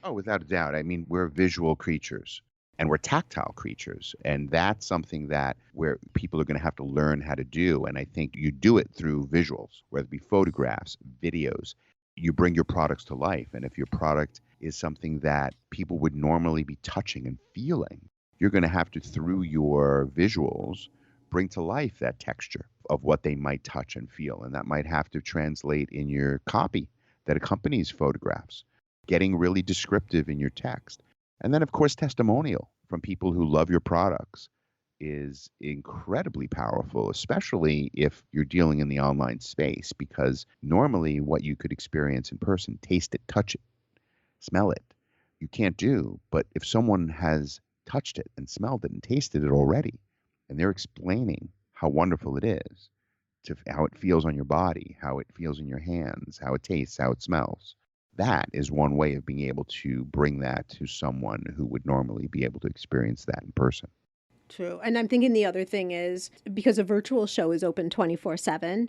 Oh, without a doubt. I mean, we're visual creatures and we're tactile creatures. And that's something that where people are going to have to learn how to do. And I think you do it through visuals, whether it be photographs, videos. You bring your products to life. And if your product is something that people would normally be touching and feeling, you're going to have to, through your visuals, bring to life that texture of what they might touch and feel. And that might have to translate in your copy that accompanies photographs, getting really descriptive in your text. And then, of course, testimonial from people who love your products is incredibly powerful, especially if you're dealing in the online space, because normally what you could experience in person, taste it, touch it, smell it, you can't do. But if someone has touched it and smelled it and tasted it already, and they're explaining how wonderful it is, to how it feels on your body, how it feels in your hands, how it tastes, how it smells, that is one way of being able to bring that to someone who would normally be able to experience that in person. True. And I'm thinking the other thing is because a virtual show is open 24/7,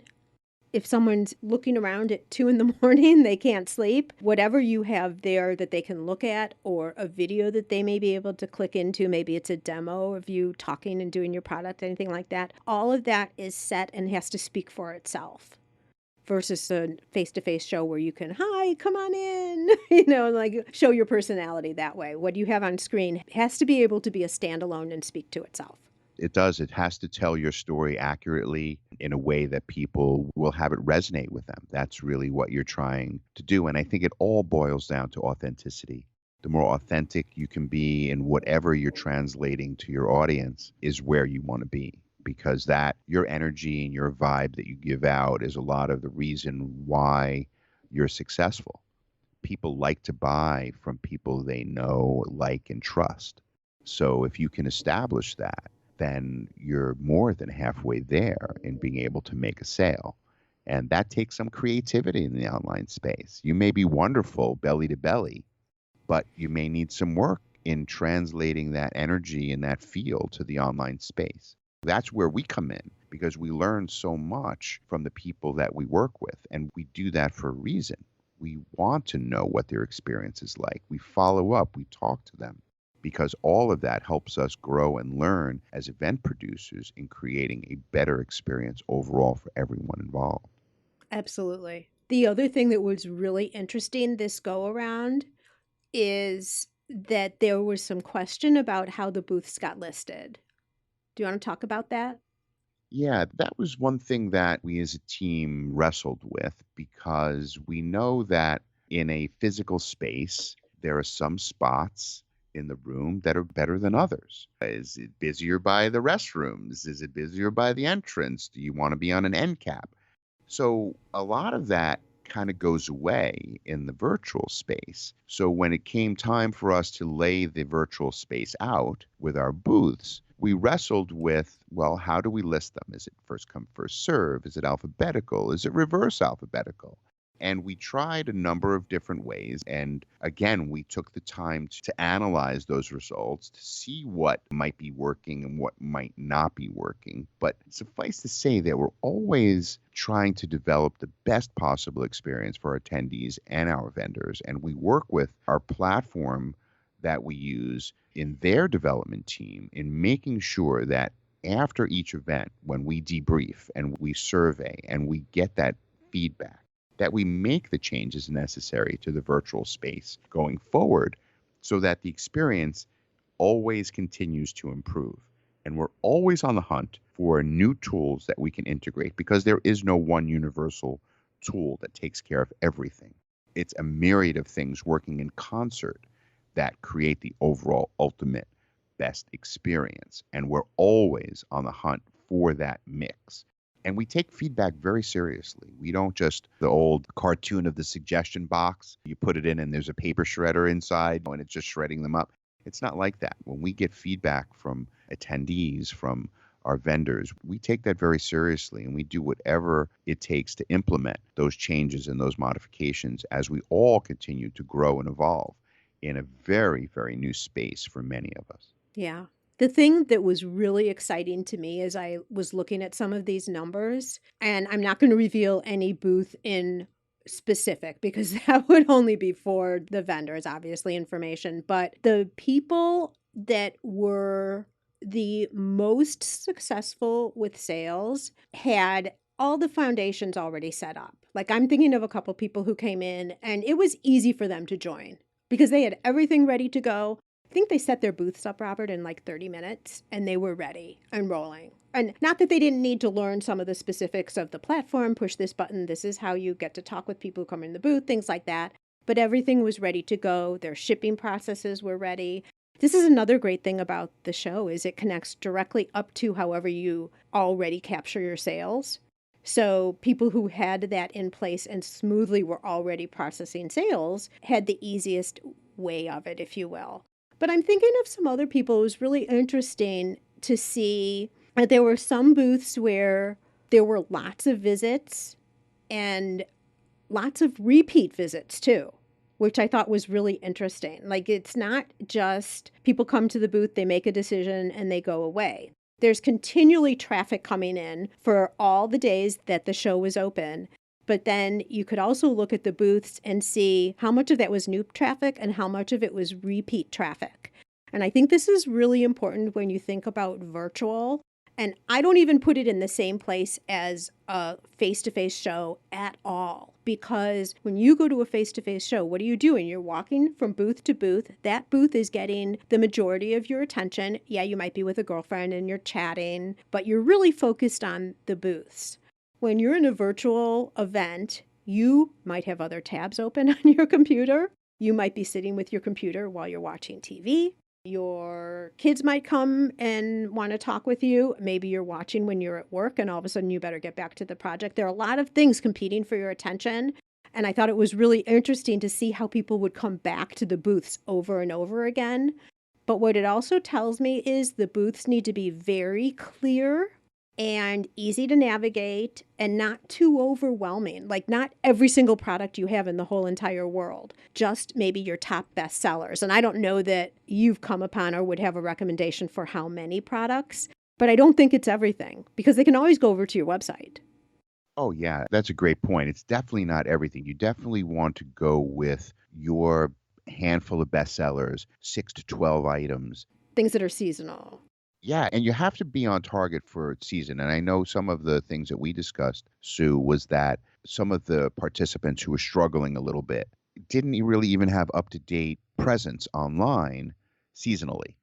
if someone's looking around at 2 a.m, they can't sleep, whatever you have there that they can look at or a video that they may be able to click into, maybe it's a demo of you talking and doing your product, anything like that, all of that is set and has to speak for itself. Versus a face-to-face show where you can, hi, come on in, like show your personality that way. What you have on screen has to be able to be a standalone and speak to itself. It does. It has to tell your story accurately in a way that people will have it resonate with them. That's really what you're trying to do. And I think it all boils down to authenticity. The more authentic you can be in whatever you're translating to your audience is where you want to be. Because that your energy and your vibe that you give out is a lot of the reason why you're successful. People like to buy from people they know, like, and trust. So if you can establish that, then you're more than halfway there in being able to make a sale. And that takes some creativity in the online space. You may be wonderful belly to belly, but you may need some work in translating that energy and that feel to the online space. That's where we come in because we learn so much from the people that we work with, and we do that for a reason. We want to know what their experience is like. We follow up, we talk to them because all of that helps us grow and learn as event producers in creating a better experience overall for everyone involved. Absolutely. The other thing that was really interesting this go around is that there was some question about how the booths got listed. Do you want to talk about that? Yeah, that was one thing that we as a team wrestled with because we know that in a physical space, there are some spots in the room that are better than others. Is it busier by the restrooms? Is it busier by the entrance? Do you want to be on an end cap? So a lot of that kind of goes away in the virtual space. So when it came time for us to lay the virtual space out with our booths, we wrestled with, well, how do we list them? Is it first come, first serve? Is it alphabetical? Is it reverse alphabetical? And we tried a number of different ways. And again, we took the time to analyze those results to see what might be working and what might not be working. But suffice to say that we're always trying to develop the best possible experience for our attendees and our vendors. And we work with our platform that we use in their development team in making sure that after each event, when we debrief and we survey and we get that feedback, that we make the changes necessary to the virtual space going forward so that the experience always continues to improve. And we're always on the hunt for new tools that we can integrate because there is no one universal tool that takes care of everything. It's a myriad of things working in concert that create the overall ultimate best experience. And we're always on the hunt for that mix. And we take feedback very seriously. We don't just the old cartoon of the suggestion box. You put it in and there's a paper shredder inside and it's just shredding them up. It's not like that. When we get feedback from attendees, from our vendors, we take that very seriously and we do whatever it takes to implement those changes and those modifications as we all continue to grow and evolve in a very, very new space for many of us. Yeah. The thing that was really exciting to me as I was looking at some of these numbers, and I'm not going to reveal any booth in specific because that would only be for the vendors, obviously, information, but the people that were the most successful with sales had all the foundations already set up. Like I'm thinking of a couple people who came in and it was easy for them to join because they had everything ready to go. I think they set their booths up, Robert, in like 30 minutes and they were ready and rolling. And not that they didn't need to learn some of the specifics of the platform, push this button, this is how you get to talk with people who come in the booth, things like that. But everything was ready to go. Their shipping processes were ready. This is another great thing about the show is it connects directly up to however you already capture your sales. So people who had that in place and smoothly were already processing sales had the easiest way of it, if you will. But I'm thinking of some other people. It was really interesting to see that there were some booths where there were lots of visits and lots of repeat visits too, which I thought was really interesting. Like it's not just people come to the booth, they make a decision and they go away. There's continually traffic coming in for all the days that the show was open. But then you could also look at the booths and see how much of that was new traffic and how much of it was repeat traffic. And I think this is really important when you think about virtual. And I don't even put it in the same place as a face-to-face show at all. Because when you go to a face-to-face show, what are you doing? You're walking from booth to booth. That booth is getting the majority of your attention. Yeah, you might be with a girlfriend and you're chatting, but you're really focused on the booths. When you're in a virtual event, you might have other tabs open on your computer. You might be sitting with your computer while you're watching TV. Your kids might come and want to talk with you. Maybe you're watching when you're at work and all of a sudden you better get back to the project. There are a lot of things competing for your attention. And I thought it was really interesting to see how people would come back to the booths over and over again. But what it also tells me is the booths need to be very clear and easy to navigate and not too overwhelming. Like not every single product you have in the whole entire world, just maybe your top best sellers. And I don't know that you've come upon or would have a recommendation for how many products, but I don't think it's everything because they can always go over to your website. Oh, yeah, that's a great point. It's definitely not everything. You definitely want to go with your handful of bestsellers, 6 to 12 items. Things that are seasonal. Yeah, and you have to be on target for season. And I know some of the things that we discussed, Sue, was that some of the participants who were struggling a little bit didn't really even have up-to-date presence online seasonally.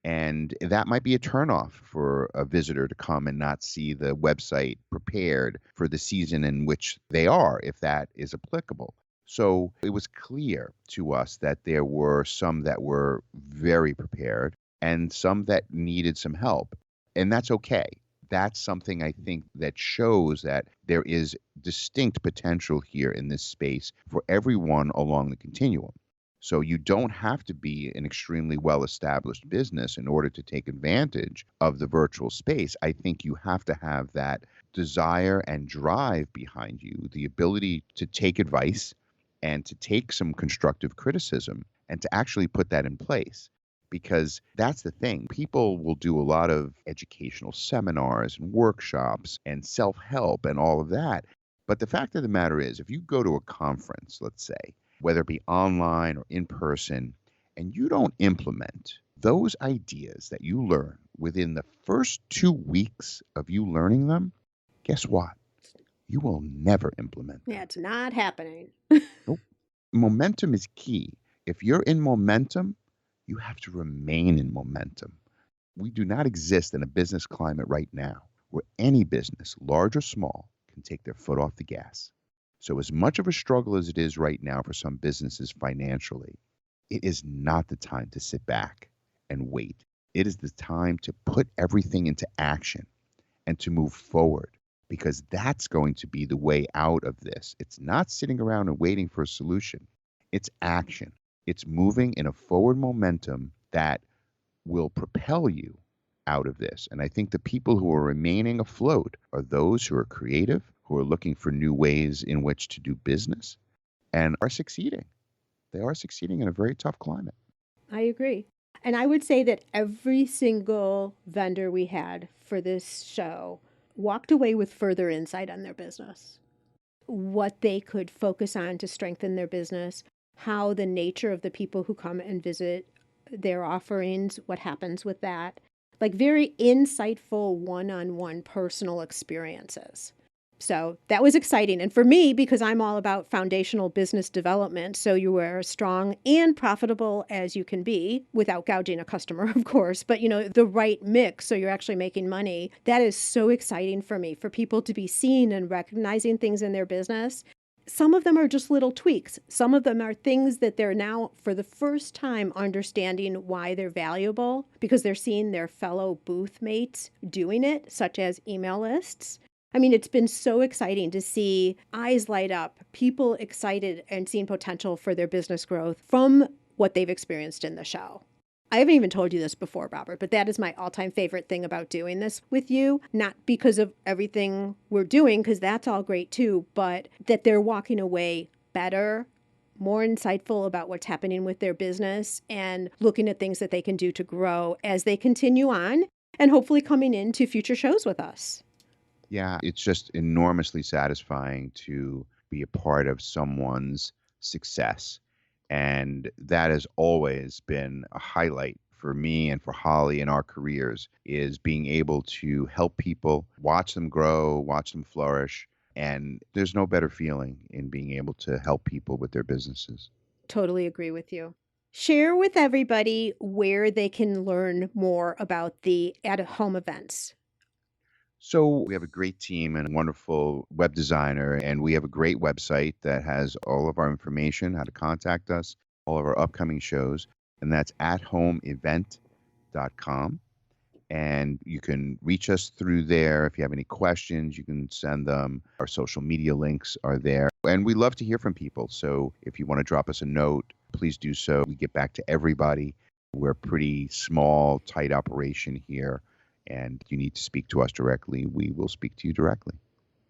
And that might be a turnoff for a visitor to come and not see the website prepared for the season in which they are, if that is applicable. So it was clear to us that there were some that were very prepared and some that needed some help. And that's okay. That's something I think that shows that there is distinct potential here in this space for everyone along the continuum. So you don't have to be an extremely well-established business in order to take advantage of the virtual space. I think you have to have that desire and drive behind you, the ability to take advice and to take some constructive criticism and to actually put that in place. Because that's the thing. People will do a lot of educational seminars and workshops and self-help and all of that. But the fact of the matter is, if you go to a conference, let's say, whether it be online or in person, and you don't implement those ideas that you learn within the first 2 weeks of you learning them, guess what? You will never implement them. Yeah, it's not happening. Nope. Momentum is key. If you're in momentum, you have to remain in momentum. We do not exist in a business climate right now where any business, large or small, can take their foot off the gas. So as much of a struggle as it is right now for some businesses financially, it is not the time to sit back and wait. It is the time to put everything into action and to move forward because that's going to be the way out of this. It's not sitting around and waiting for a solution. It's action. It's moving in a forward momentum that will propel you out of this. And I think the people who are remaining afloat are those who are creative, who are looking for new ways in which to do business and are succeeding. They are succeeding in a very tough climate. I agree. And I would say that every single vendor we had for this show walked away with further insight on their business, what they could focus on to strengthen their business, how the nature of the people who come and visit their offerings, what happens with that, like very insightful one-on-one personal experiences. So that was exciting. And for me, because I'm all about foundational business development, so you are as strong and profitable as you can be without gouging a customer, of course, but the right mix so you're actually making money. That is so exciting for me, for people to be seeing and recognizing things in their business. Some of them are just little tweaks. Some of them are things that they're now, for the first time, understanding why they're valuable because they're seeing their fellow booth mates doing it, such as email lists. I mean, it's been so exciting to see eyes light up, people excited and seeing potential for their business growth from what they've experienced in the show. I haven't even told you this before, Robert, but that is my all-time favorite thing about doing this with you, not because of everything we're doing, because that's all great too, but that they're walking away better, more insightful about what's happening with their business and looking at things that they can do to grow as they continue on and hopefully coming into future shows with us. Yeah, it's just enormously satisfying to be a part of someone's success. And that has always been a highlight for me and for Holly in our careers, is being able to help people, watch them grow, watch them flourish. And there's no better feeling in being able to help people with their businesses. Totally agree with you. Share with everybody where they can learn more about the at-home events. So we have a great team and a wonderful web designer, and we have a great website that has all of our information, how to contact us, all of our upcoming shows, and that's athomeevent.com. And you can reach us through there. If you have any questions, you can send them. Our social media links are there. And we love to hear from people. So if you want to drop us a note, please do so. We get back to everybody. We're a pretty small, tight operation here And if you need to speak to us directly, we will speak to you directly.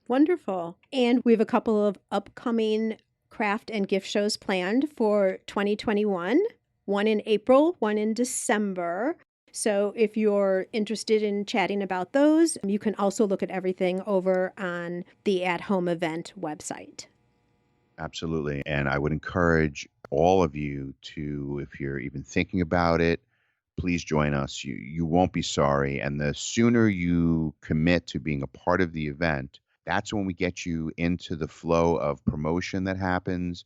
Wonderful. And we have a couple of upcoming craft and gift shows planned for 2021, one in April, one in December. So if you're interested in chatting about those, you can also look at everything over on the At Home Event website. Absolutely. And I would encourage all of you to, if you're even thinking about it, please join us. You won't be sorry. And the sooner you commit to being a part of the event, that's when we get you into the flow of promotion that happens.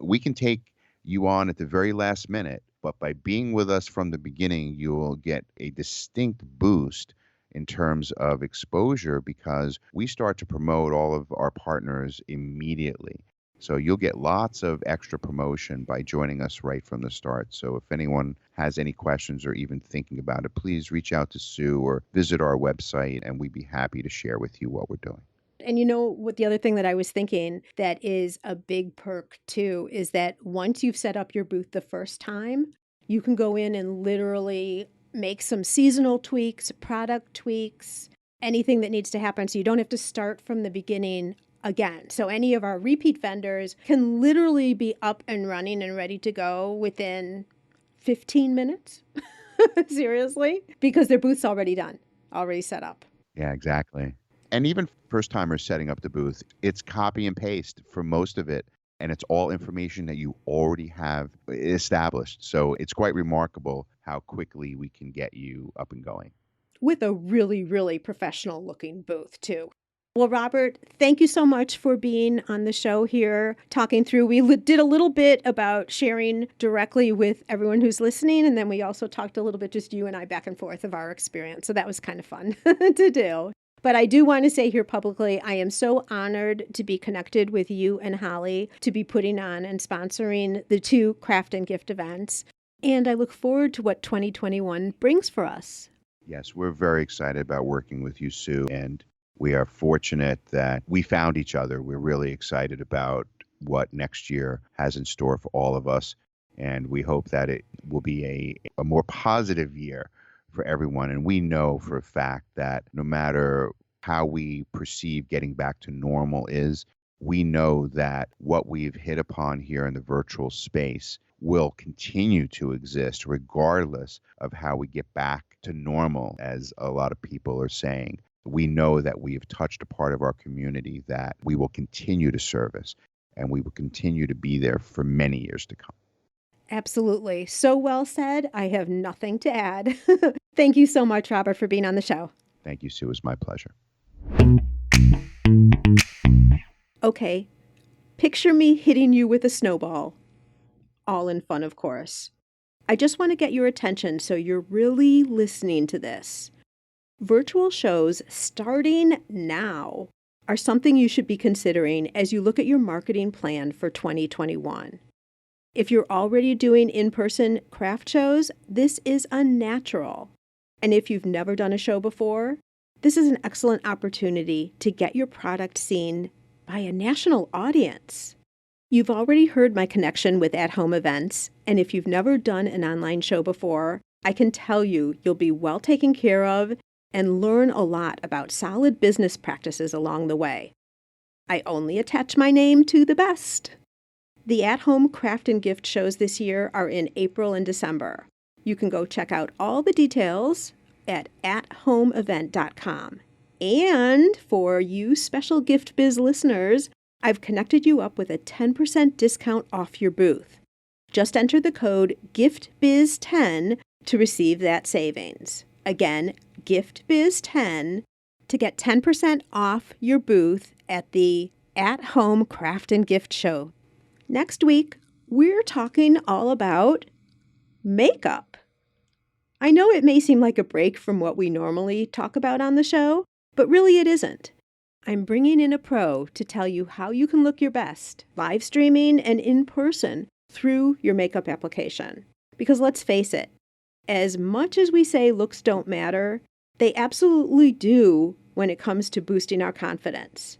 We can take you on at the very last minute, but by being with us from the beginning, you will get a distinct boost in terms of exposure because we start to promote all of our partners immediately. So you'll get lots of extra promotion by joining us right from the start. So if anyone has any questions or even thinking about it, please reach out to Sue or visit our website and we'd be happy to share with you what we're doing. And you know what, the other thing that I was thinking that is a big perk too is that once you've set up your booth the first time, you can go in and literally make some seasonal tweaks, product tweaks, anything that needs to happen. So you don't have to start from the beginning again. So any of our repeat vendors can literally be up and running and ready to go within 15 minutes. Seriously, because their booth's already done, already set up. Yeah, exactly. And even first timers setting up the booth, it's copy and paste for most of it. And it's all information that you already have established. So it's quite remarkable how quickly we can get you up and going. With a really, really professional looking booth too. Well, Robert, thank you so much for being on the show here, talking through. We did a little bit about sharing directly with everyone who's listening, and then we also talked a little bit, just you and I, back and forth of our experience. So that was kind of fun to do. But I do want to say here publicly, I am so honored to be connected with you and Holly, to be putting on and sponsoring the 2 craft and gift events. And I look forward to what 2021 brings for us. Yes, we're very excited about working with you, Sue, and we are fortunate that we found each other. We're really excited about what next year has in store for all of us, and we hope that it will be a more positive year for everyone. And we know for a fact that no matter how we perceive getting back to normal is, we know that what we've hit upon here in the virtual space will continue to exist regardless of how we get back to normal, as a lot of people are saying. We know that we have touched a part of our community that we will continue to service, and we will continue to be there for many years to come. Absolutely. So well said. I have nothing to add. Thank you so much, Robert, for being on the show. Thank you, Sue. It was my pleasure. Okay, picture me hitting you with a snowball. All in fun, of course. I just want to get your attention so you're really listening to this. Virtual shows starting now are something you should be considering as you look at your marketing plan for 2021. If you're already doing in-person craft shows, this is unnatural. And if you've never done a show before, this is an excellent opportunity to get your product seen by a national audience. You've already heard my connection with at-home events, and if you've never done an online show before, I can tell you you'll be well taken care of and learn a lot about solid business practices along the way. I only attach my name to the best. The at-home craft and gift shows this year are in April and December. You can go check out all the details at athomeevent.com. And for you special Gift Biz listeners, I've connected you up with a 10% discount off your booth. Just enter the code GIFTBIZ10 to receive that savings. Again, GIFTBIZ10 to get 10% off your booth at the At-Home Craft and Gift Show. Next week, we're talking all about makeup. I know it may seem like a break from what we normally talk about on the show, but really it isn't. I'm bringing in a pro to tell you how you can look your best, live streaming and in person, through your makeup application. Because let's face it, as much as we say looks don't matter, they absolutely do when it comes to boosting our confidence.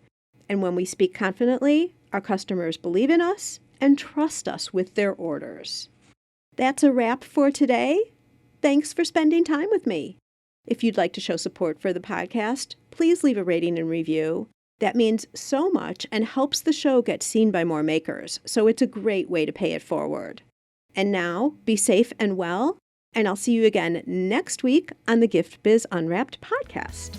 And when we speak confidently, our customers believe in us and trust us with their orders. That's a wrap for today. Thanks for spending time with me. If you'd like to show support for the podcast, please leave a rating and review. That means so much and helps the show get seen by more makers, so it's a great way to pay it forward. And now, be safe and well, and I'll see you again next week on the Gift Biz Unwrapped podcast.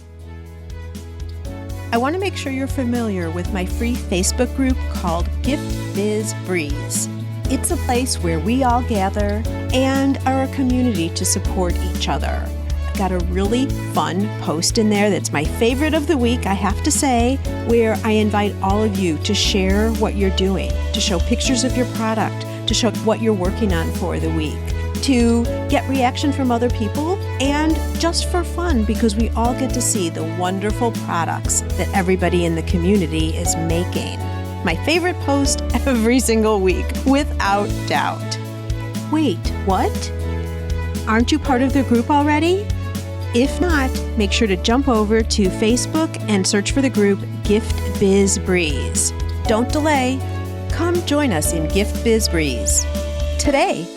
I want to make sure you're familiar with my free Facebook group called Gift Biz Breeze. It's a place where we all gather and are a community to support each other. I've got a really fun post in there that's my favorite of the week, I have to say, where I invite all of you to share what you're doing, to show pictures of your product, to show what you're working on for the week, to get reaction from other people, and just for fun because we all get to see the wonderful products that everybody in the community is making. My favorite post every single week, without doubt. Wait, what? Aren't you part of the group already? If not, make sure to jump over to Facebook and search for the group Gift Biz Breeze. Don't delay. Come join us in Gift Biz Breeze today.